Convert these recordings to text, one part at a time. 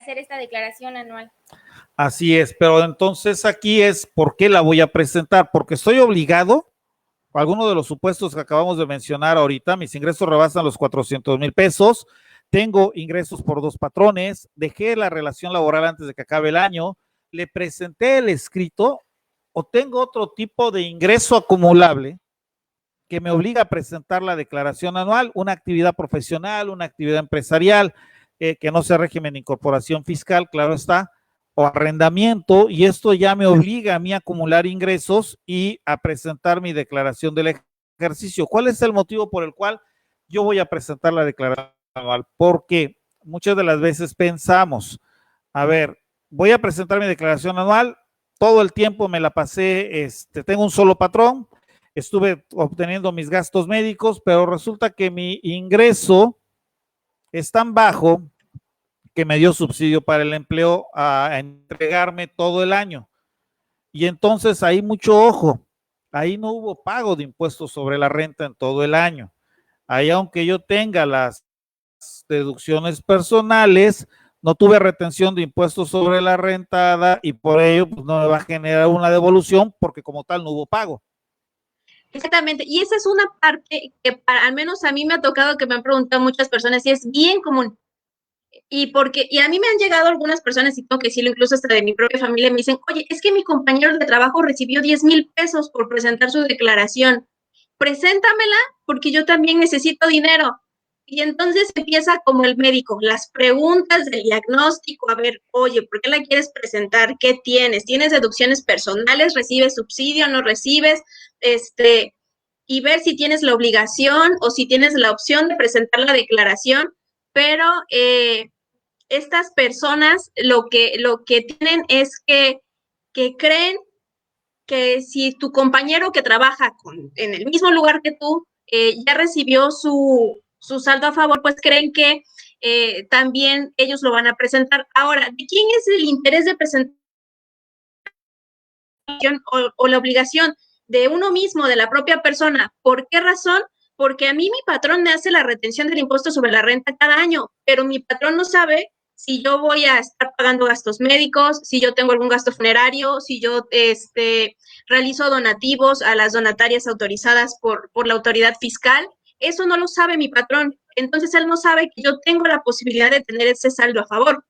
hacer esta declaración anual. Así es, pero entonces aquí es, ¿por qué la voy a presentar? Porque estoy obligado, alguno de los supuestos que acabamos de mencionar ahorita, mis ingresos rebasan los 400,000 pesos, tengo ingresos por 2 patrones, dejé la relación laboral antes de que acabe el año, le presenté el escrito o tengo otro tipo de ingreso acumulable que me obliga a presentar la declaración anual, una actividad profesional, una actividad empresarial, que no sea régimen de incorporación fiscal, claro está, o arrendamiento, y esto ya me obliga a mí a acumular ingresos y a presentar mi declaración del ejercicio. ¿Cuál es el motivo por el cual yo voy a presentar la declaración anual? Porque muchas de las veces pensamos, a ver, voy a presentar mi declaración anual, todo el tiempo me la pasé, tengo un solo patrón, estuve obteniendo mis gastos médicos, pero resulta que mi ingreso es tan bajo que me dio subsidio para el empleo a entregarme todo el año. Y entonces ahí mucho ojo, ahí no hubo pago de impuestos sobre la renta en todo el año. Ahí aunque yo tenga las deducciones personales, no tuve retención de impuestos sobre la rentada y por ello pues, no me va a generar una devolución porque como tal no hubo pago. Exactamente, y esa es una parte que para, al menos a mí me ha tocado que me han preguntado muchas personas y es bien común. Y a mí me han llegado algunas personas, y tengo que decirlo incluso hasta de mi propia familia, me dicen, oye, es que mi compañero de trabajo recibió 10,000 pesos por presentar su declaración. Preséntamela porque yo también necesito dinero. Y entonces empieza como el médico, las preguntas del diagnóstico, a ver, oye, ¿por qué la quieres presentar? ¿Qué tienes? ¿Tienes deducciones personales? ¿Recibes subsidio? ¿No recibes? Y ver si tienes la obligación o si tienes la opción de presentar la declaración, pero estas personas lo que tienen es que creen que si tu compañero que trabaja en el mismo lugar que tú ya recibió su saldo a favor, pues creen que también ellos lo van a presentar. Ahora, ¿de quién es el interés de presentar o la obligación? De uno mismo, de la propia persona. ¿Por qué razón? Porque a mí mi patrón me hace la retención del impuesto sobre la renta cada año, pero mi patrón no sabe si yo voy a estar pagando gastos médicos, si yo tengo algún gasto funerario, si yo realizo donativos a las donatarias autorizadas por la autoridad fiscal. Eso no lo sabe mi patrón. Entonces él no sabe que yo tengo la posibilidad de tener ese saldo a favor.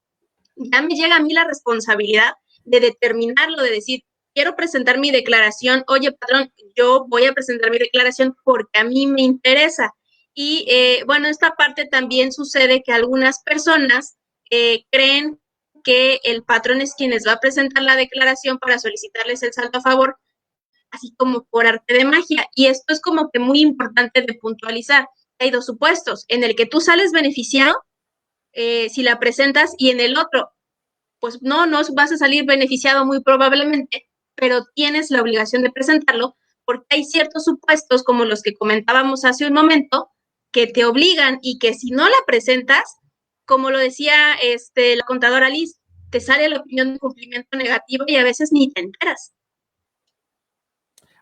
Ya me llega a mí la responsabilidad de determinarlo, de decir, quiero presentar mi declaración, oye, patrón, yo voy a presentar mi declaración porque a mí me interesa. Y bueno, esta parte también sucede que algunas personas creen que el patrón es quien les va a presentar la declaración para solicitarles el saldo a favor, así como por arte de magia. Y esto es como que muy importante de puntualizar. Hay dos supuestos, en el que tú sales beneficiado si la presentas, y en el otro, pues no vas a salir beneficiado muy probablemente, pero tienes la obligación de presentarlo porque hay ciertos supuestos como los que comentábamos hace un momento que te obligan y que si no la presentas, como lo decía la contadora Liz, te sale la opinión de cumplimiento negativo y a veces ni te enteras.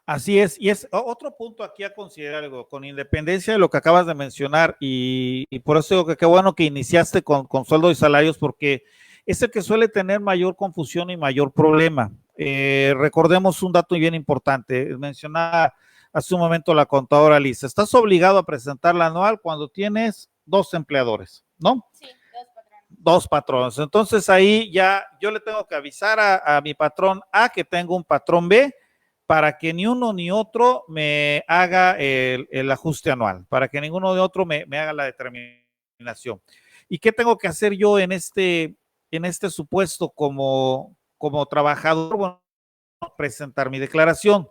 Así es, y es otro punto aquí a considerar, algo, con independencia de lo que acabas de mencionar, y por eso digo que qué bueno que iniciaste con sueldo y salarios, porque es el que suele tener mayor confusión y mayor problema. Recordemos un dato bien importante, mencionaba hace un momento la contadora Liz, estás obligado a presentar la anual cuando tienes 2 empleadores, ¿no? Sí, 2 patrones. 2 patrones, entonces ahí ya yo le tengo que avisar a mi patrón A que tengo un patrón B, para que ni uno ni otro me haga el ajuste anual, para que ninguno de otro me haga la determinación. ¿Y qué tengo que hacer yo en este supuesto como trabajador? Bueno, presentar mi declaración,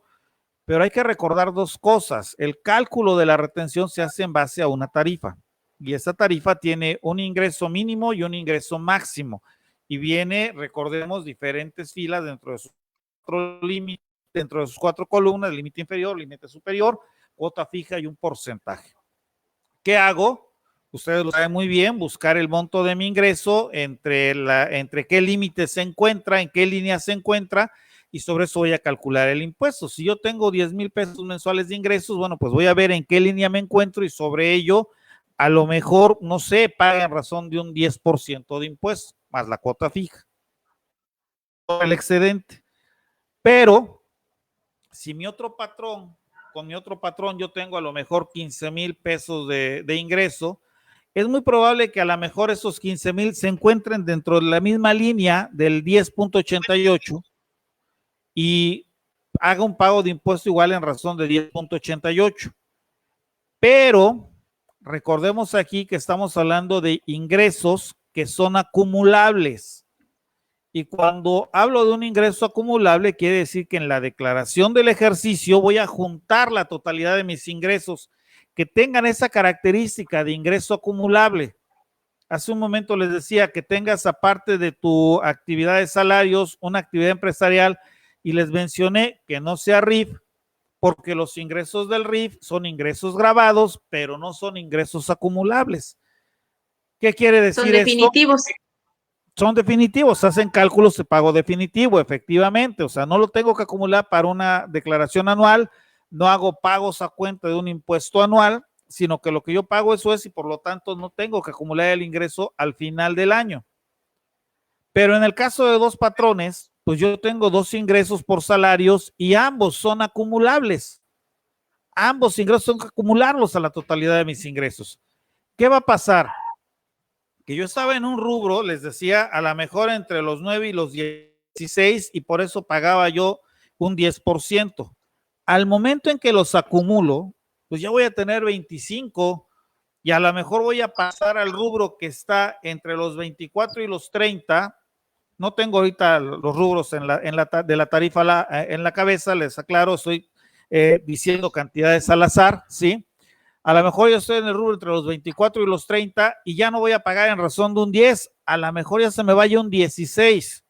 pero hay que recordar 2 cosas. El cálculo de la retención se hace en base a una tarifa, y esa tarifa tiene un ingreso mínimo y un ingreso máximo, y viene, recordemos, diferentes filas dentro de su límite, dentro de sus 4 columnas, límite inferior, límite superior, cuota fija y un porcentaje. ¿Qué hago? Ustedes lo saben muy bien, buscar el monto de mi ingreso, entre qué límite se encuentra, en qué línea se encuentra, y sobre eso voy a calcular el impuesto. Si yo tengo 10,000 pesos mensuales de ingresos, bueno, pues voy a ver en qué línea me encuentro y sobre ello, a lo mejor, no sé, paga en razón de un 10% de impuesto. más la cuota fija, el excedente. Pero si con mi otro patrón yo tengo a lo mejor 15,000 pesos de ingreso, es muy probable que a lo mejor esos 15,000 se encuentren dentro de la misma línea del 10.88 y haga un pago de impuesto igual en razón de 10.88. Pero recordemos aquí que estamos hablando de ingresos que son acumulables. Y cuando hablo de un ingreso acumulable, quiere decir que en la declaración del ejercicio voy a juntar la totalidad de mis ingresos que tengan esa característica de ingreso acumulable. Hace un momento les decía que tengas, aparte de tu actividad de salarios, una actividad empresarial, y les mencioné que no sea RIF, porque los ingresos del RIF son ingresos grabados, pero no son ingresos acumulables. ¿Qué quiere decir Son definitivos. esto? Son definitivos, hacen cálculos de pago definitivo, efectivamente. O sea, no lo tengo que acumular para una declaración anual, no hago pagos a cuenta de un impuesto anual, sino que lo que yo pago eso es, y por lo tanto no tengo que acumular el ingreso al final del año. Pero en el caso de dos patrones, pues yo tengo dos ingresos por salarios y ambos son acumulables. Ambos ingresos tengo que acumularlos a la totalidad de mis ingresos. ¿Qué va a pasar? Que yo estaba en un rubro, les decía, a lo mejor entre los 9 y los 16, y por eso pagaba yo un 10%. Al momento en que los acumulo, pues ya voy a tener 25 y a lo mejor voy a pasar al rubro que está entre los 24 y los 30. No tengo ahorita los rubros de la tarifa en la cabeza, les aclaro, estoy diciendo cantidades al azar, ¿sí? A lo mejor yo estoy en el rubro entre los 24 y los 30 y ya no voy a pagar en razón de un 10, a lo mejor ya se me vaya un 16.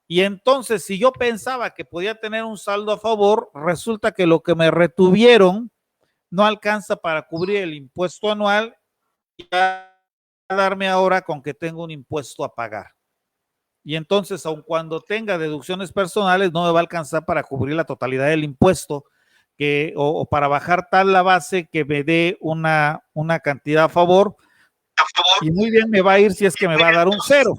Y entonces, si yo pensaba que podía tener un saldo a favor, resulta que lo que me retuvieron no alcanza para cubrir el impuesto anual y va a darme ahora con que tengo un impuesto a pagar. Y entonces, aun cuando tenga deducciones personales, no me va a alcanzar para cubrir la totalidad del impuesto o para bajar tal la base que me dé una cantidad a favor. Y muy bien me va a ir si es que me va a dar un 0.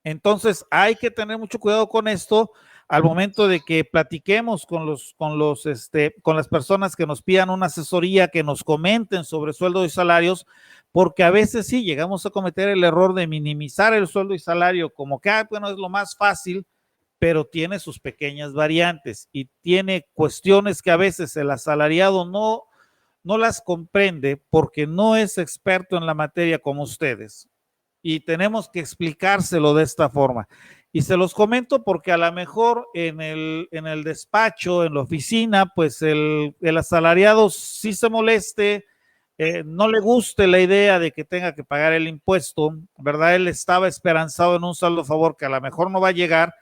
Entonces hay que tener mucho cuidado con esto al momento de que platiquemos con las personas que nos pidan una asesoría, que nos comenten sobre sueldo y salarios, porque a veces sí llegamos a cometer el error de minimizar el sueldo y salario como que, bueno, es lo más fácil, pero tiene sus pequeñas variantes y tiene cuestiones que a veces el asalariado no las comprende porque no es experto en la materia como ustedes. Y tenemos que explicárselo de esta forma. Y se los comento porque a lo mejor en el despacho, en la oficina, pues el asalariado sí se moleste, no le guste la idea de que tenga que pagar el impuesto, ¿verdad? Él estaba esperanzado en un saldo a favor que a lo mejor no va a llegar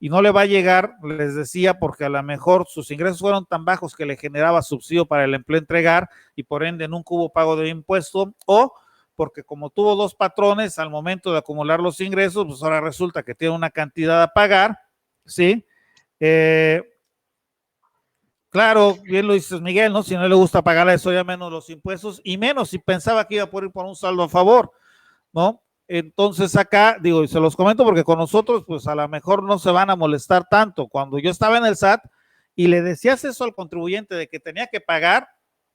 y no le va a llegar, les decía, porque a lo mejor sus ingresos fueron tan bajos que le generaba subsidio para el empleo entregar y por ende nunca hubo pago de impuesto, o porque como tuvo dos patrones, al momento de acumular los ingresos, pues ahora resulta que tiene una cantidad a pagar, ¿sí? Claro, bien lo dices Miguel, ¿no? Si no le gusta pagar eso, ya menos los impuestos, y menos si pensaba que iba a poder ir por un saldo a favor, ¿no? Entonces acá, digo, y se los comento porque con nosotros, pues a lo mejor no se van a molestar tanto. Cuando yo estaba en el SAT y le decías eso al contribuyente de que tenía que pagar,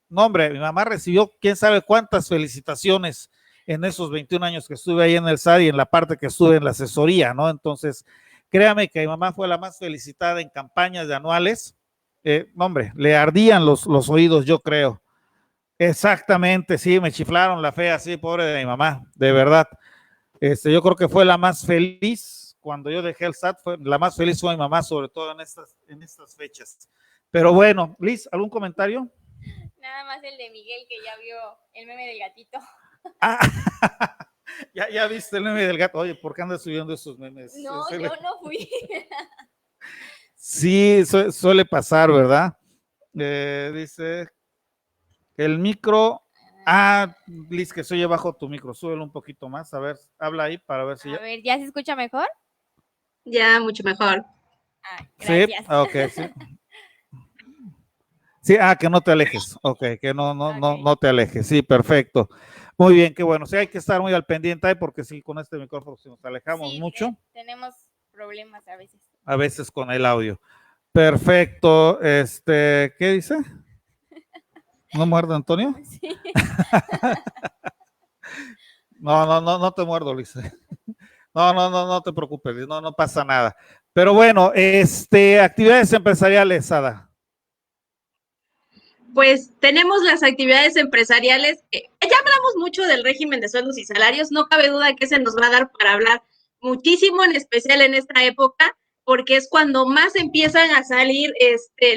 no, hombre, mi mamá recibió quién sabe cuántas felicitaciones en esos 21 años que estuve ahí en el SAT y en la parte que estuve en la asesoría, ¿no? Entonces, créame que mi mamá fue la más felicitada en campañas de anuales. No, hombre, le ardían los oídos, yo creo. Exactamente, sí, me chiflaron la fe así, pobre de mi mamá, de verdad. Yo creo que fue la más feliz cuando yo dejé el SAT, la más feliz fue mi mamá, sobre todo en estas fechas. Pero bueno, Liz, ¿algún comentario? Nada más el de Miguel, que ya vio el meme del gatito. Ah, ya viste el meme del gato. Oye, ¿por qué andas subiendo esos memes? No, yo no fui. Sí, suele pasar, ¿verdad? Dice que el micro. Liz, que se oye bajo tu micro, súbelo un poquito más, a ver, habla ahí para ver si A ver, ¿ya se escucha mejor? Ya, mucho mejor. Gracias. Sí, ok, sí. Sí, que no te alejes, ok, que no te alejes, sí, perfecto. Muy bien, qué bueno. Sí, hay que estar muy al pendiente ahí porque sí, con este micrófono si nos alejamos Sí, mucho, tenemos problemas a veces. a veces con el audio. Perfecto. ¿Qué dice? ¿No muerde, Antonio? Sí. No te muerdo, Luis. No te preocupes, no pasa nada. Pero bueno, actividades empresariales, Ada. Pues tenemos las actividades empresariales, ya hablamos mucho del régimen de sueldos y salarios, no cabe duda que se nos va a dar para hablar muchísimo, en especial en esta época, porque es cuando más empiezan a salir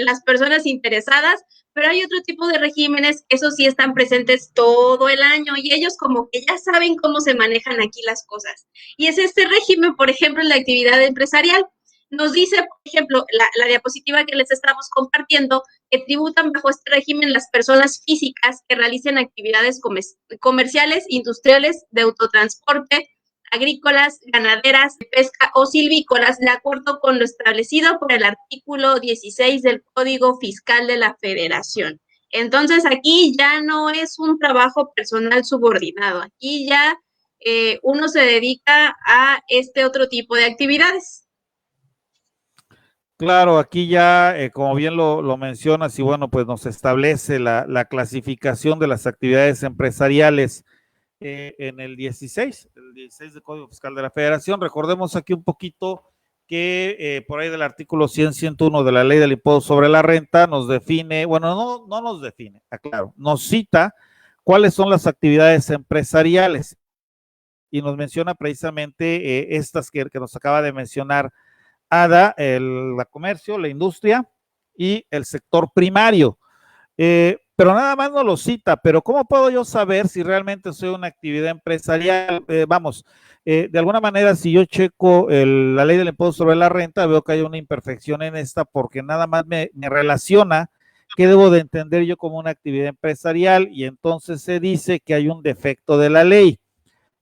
las personas interesadas, pero hay otro tipo de regímenes, esos sí están presentes todo el año y ellos como que ya saben cómo se manejan aquí las cosas. Y es este régimen, por ejemplo, en la actividad empresarial. Nos dice, por ejemplo, la diapositiva que les estamos compartiendo, que tributan bajo este régimen las personas físicas que realicen actividades comerciales, industriales, de autotransporte, agrícolas, ganaderas, de pesca o silvícolas, de acuerdo con lo establecido por el artículo 16 del Código Fiscal de la Federación. Entonces, aquí ya no es un trabajo personal subordinado, aquí ya uno se dedica a este otro tipo de actividades. Claro, aquí ya, como bien lo mencionas, y bueno, pues nos establece la clasificación de las actividades empresariales en el 16 del Código Fiscal de la Federación. Recordemos aquí un poquito que por ahí del artículo 100, 101 de la Ley del Impuesto sobre la Renta nos define, bueno, no nos define, aclaro, nos cita cuáles son las actividades empresariales y nos menciona precisamente estas que nos acaba de mencionar Ada, la comercio, la industria y el sector primario. Pero nada más no lo cita, pero ¿cómo puedo yo saber si realmente soy una actividad empresarial? De alguna manera, si yo checo la ley del impuesto sobre la renta, veo que hay una imperfección en esta porque nada más me relaciona qué debo de entender yo como una actividad empresarial y entonces se dice que hay un defecto de la ley.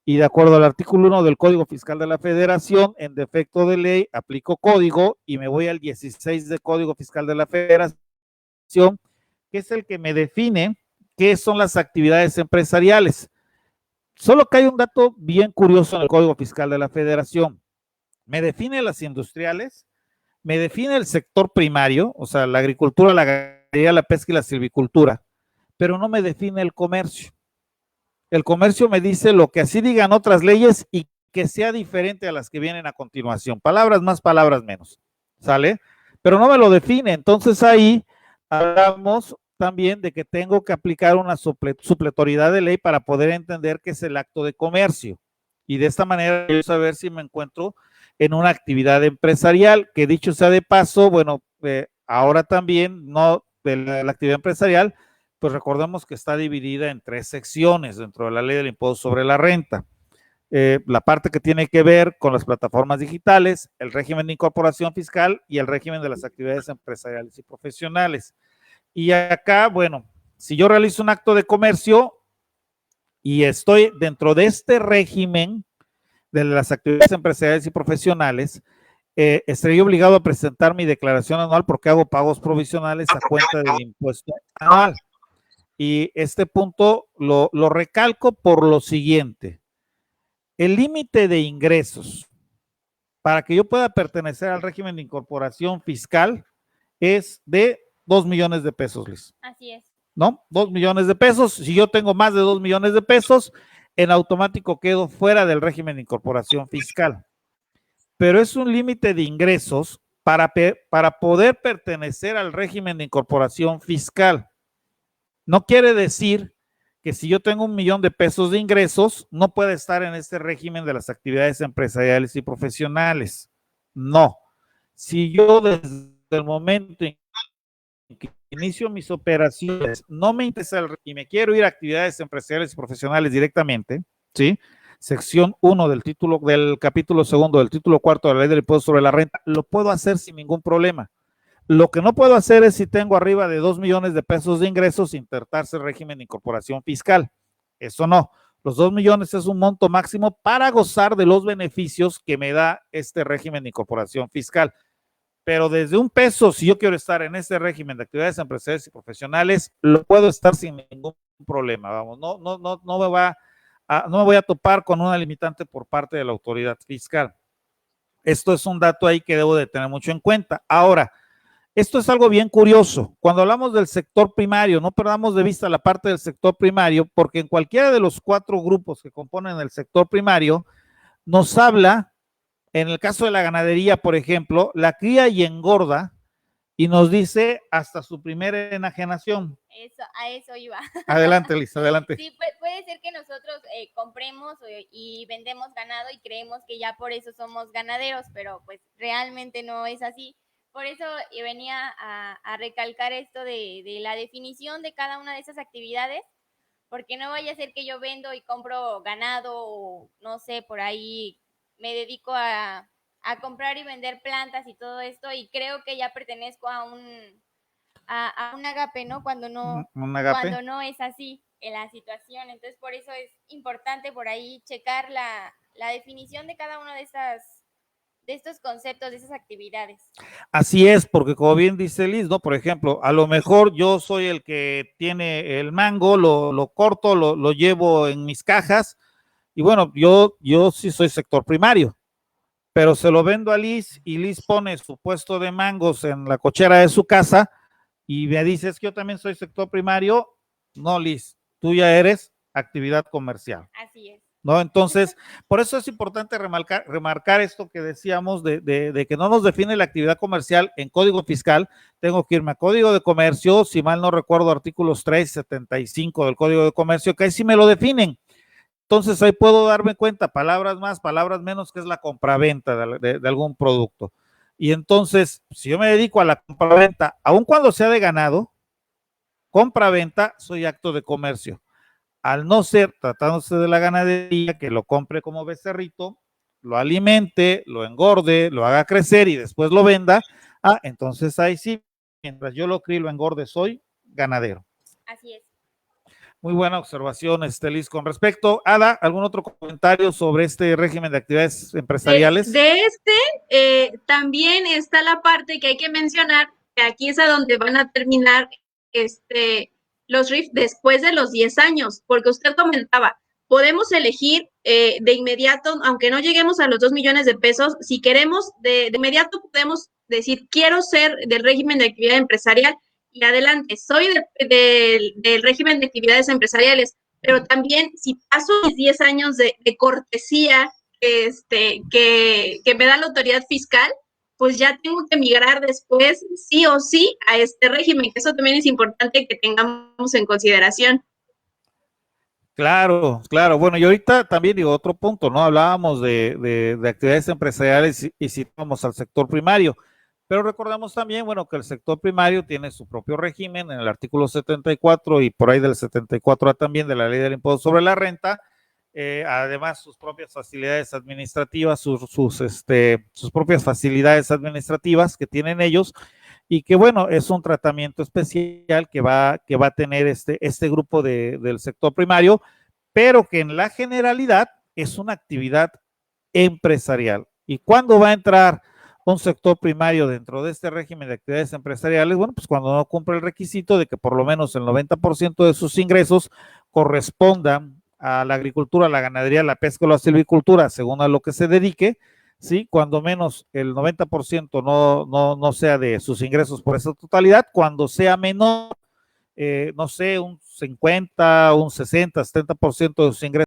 Y de acuerdo al artículo 1 del Código Fiscal de la Federación, en defecto de ley, aplico código y me voy al 16 del Código Fiscal de la Federación, que es el que me define qué son las actividades empresariales. Solo que hay un dato bien curioso en el Código Fiscal de la Federación. Me define las industriales, me define el sector primario, o sea, la agricultura, la ganadería, la pesca y la silvicultura, pero no me define el comercio. El comercio me dice lo que así digan otras leyes y que sea diferente a las que vienen a continuación. Palabras más, palabras menos. ¿Sale? Pero no me lo define. Entonces ahí hablamos también de que tengo que aplicar una supletoriedad de ley para poder entender qué es el acto de comercio. Y de esta manera yo saber si me encuentro en una actividad empresarial, que dicho sea de paso, bueno, ahora también no de la actividad empresarial, pues recordemos que está dividida en 3 secciones dentro de la ley del impuesto sobre la renta. La parte que tiene que ver con las plataformas digitales, el régimen de incorporación fiscal y el régimen de las actividades empresariales y profesionales. Y acá, bueno, si yo realizo un acto de comercio y estoy dentro de este régimen de las actividades empresariales y profesionales, estaré obligado a presentar mi declaración anual porque hago pagos provisionales a cuenta del impuesto anual. Y este punto lo recalco por lo siguiente. El límite de ingresos para que yo pueda pertenecer al régimen de incorporación fiscal es de 2 millones de pesos, Liz. Así es. ¿No? 2 millones de pesos. Si yo tengo más de 2 millones de pesos, en automático quedo fuera del régimen de incorporación fiscal. Pero es un límite de ingresos para poder pertenecer al régimen de incorporación fiscal. No quiere decir que si yo tengo 1 millón de pesos de ingresos, no puede estar en este régimen de las actividades empresariales y profesionales. No. Si yo desde el momento en que inicio mis operaciones no me interesa y me quiero ir a actividades empresariales y profesionales directamente, ¿sí? Sección 1 del capítulo 2 del título 4 de la ley del impuesto sobre la renta, lo puedo hacer sin ningún problema. Lo que no puedo hacer es si tengo arriba de 2 millones de pesos de ingresos, insertarse el régimen de incorporación fiscal. Eso no. Los 2 millones es un monto máximo para gozar de los beneficios que me da este régimen de incorporación fiscal. Pero desde un peso, si yo quiero estar en este régimen de actividades empresariales y profesionales, lo puedo estar sin ningún problema, vamos, no me voy a topar con una limitante por parte de la autoridad fiscal. Esto es un dato ahí que debo de tener mucho en cuenta. Ahora, esto es algo bien curioso. Cuando hablamos del sector primario, no perdamos de vista la parte del sector primario, porque en cualquiera de los 4 grupos que componen el sector primario, nos habla, en el caso de la ganadería, por ejemplo, la cría y engorda, y nos dice hasta su primera enajenación. A eso iba. Adelante, Liz, adelante. Sí, puede ser que nosotros compremos y vendemos ganado y creemos que ya por eso somos ganaderos, pero pues realmente no es así. Por eso venía a recalcar esto de la definición de cada una de esas actividades, porque no vaya a ser que yo vendo y compro ganado o no sé, por ahí me dedico a comprar y vender plantas y todo esto y creo que ya pertenezco a un agape, ¿no? Cuando no es así en la situación. Entonces, por eso es importante por ahí checar la definición de cada una de estos conceptos, de esas actividades. Así es, porque como bien dice Liz, ¿no? Por ejemplo, a lo mejor yo soy el que tiene el mango, lo corto, lo llevo en mis cajas, y bueno, yo sí soy sector primario, pero se lo vendo a Liz y Liz pone su puesto de mangos en la cochera de su casa y me dices que yo también soy sector primario. No, Liz, tú ya eres actividad comercial. Así es. ¿No? Entonces, por eso es importante remarcar esto que decíamos de que no nos define la actividad comercial en código fiscal. Tengo que irme a código de comercio, si mal no recuerdo, artículos 3, 75 del código de comercio, que ahí sí me lo definen. Entonces ahí puedo darme cuenta, palabras más, palabras menos, que es la compraventa de algún producto. Y entonces, si yo me dedico a la compraventa, aun cuando sea de ganado, compraventa, soy acto de comercio. Al no ser, tratándose de la ganadería, que lo compre como becerrito, lo alimente, lo engorde, lo haga crecer y después lo venda, entonces ahí sí, mientras yo lo crío y lo engorde, soy ganadero. Así es. Muy buena observación, Liz. Con respecto, Ada, ¿algún otro comentario sobre este régimen de actividades empresariales? También está la parte que hay que mencionar, que aquí es a donde van a terminar los RIF después de los 10 años, porque usted comentaba, podemos elegir de inmediato, aunque no lleguemos a los 2 millones de pesos, si queremos, de inmediato podemos decir, quiero ser del régimen de actividad empresarial y adelante, soy del régimen de actividades empresariales, pero también si paso mis 10 años de cortesía que me da la autoridad fiscal, pues ya tengo que migrar después sí o sí a este régimen, que eso también es importante que tengamos en consideración. Claro, claro. Bueno, y ahorita también digo otro punto, ¿no? Hablábamos de actividades empresariales y citamos al sector primario, pero recordamos también, bueno, que el sector primario tiene su propio régimen en el artículo 74 y por ahí del 74 también de la ley del impuesto sobre la renta, además sus propias facilidades administrativas, sus propias facilidades administrativas que tienen ellos y que bueno, es un tratamiento especial que va a tener este grupo del sector primario, pero que en la generalidad es una actividad empresarial. ¿Y cuándo va a entrar un sector primario dentro de este régimen de actividades empresariales? Bueno, pues cuando no cumple el requisito de que por lo menos el 90% de sus ingresos correspondan a la agricultura, la ganadería, la pesca o la silvicultura, según a lo que se dedique, ¿sí? Cuando menos el 90% no sea de sus ingresos por esa totalidad, cuando sea menor, no sé, un 50, un 60, 70% de sus ingresos